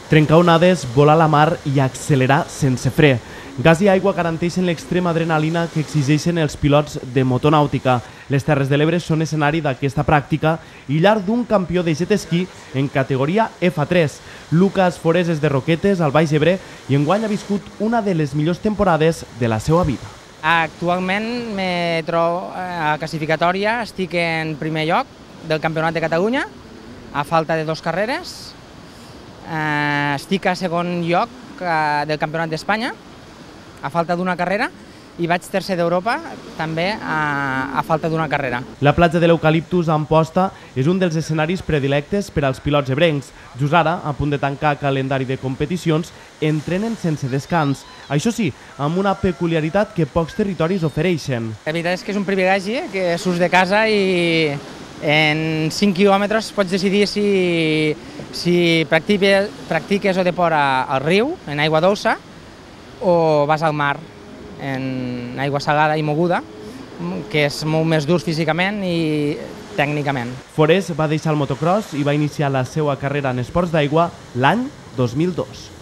Trencar onades, volar a la mar i accelerar sense fre. Gas i aigua garanteixen l'extrema adrenalina que exigeixen els pilots de motonàutica. Les Terres de l'Ebre són escenari d'aquesta pràctica i llar d'un campió de jet esquí en categoria F3. Lucas Forés és de Roquetes, al Baix Ebre, i enguany ha viscut una de les millors temporades de la seva vida. Actualment me trobo a classificatòria, estic en primer lloc del Campionat de Catalunya, a falta de 2 carreres. Estic a segon lloc del Campionat d'Espanya, a falta d'una carrera, i vaig tercer d'Europa, també a falta d'una carrera. La platja de l'Eucaliptus a Amposta és un dels escenaris predilectes per als pilots ebrencs. Just ara, a punt de tancar calendari de competicions, entrenen sense descans. Això sí, amb una peculiaritat que pocs territoris ofereixen. La veritat és que és un privilegi que surts de casa i en 5 quilòmetres pots decidir si practiques o deport al riu, en aigua dolça, o vas al mar, en aigua salada i moguda, que és molt més dur físicament i tècnicament. Forés va deixar el motocross i va iniciar la seva carrera en esports d'aigua l'any 2002.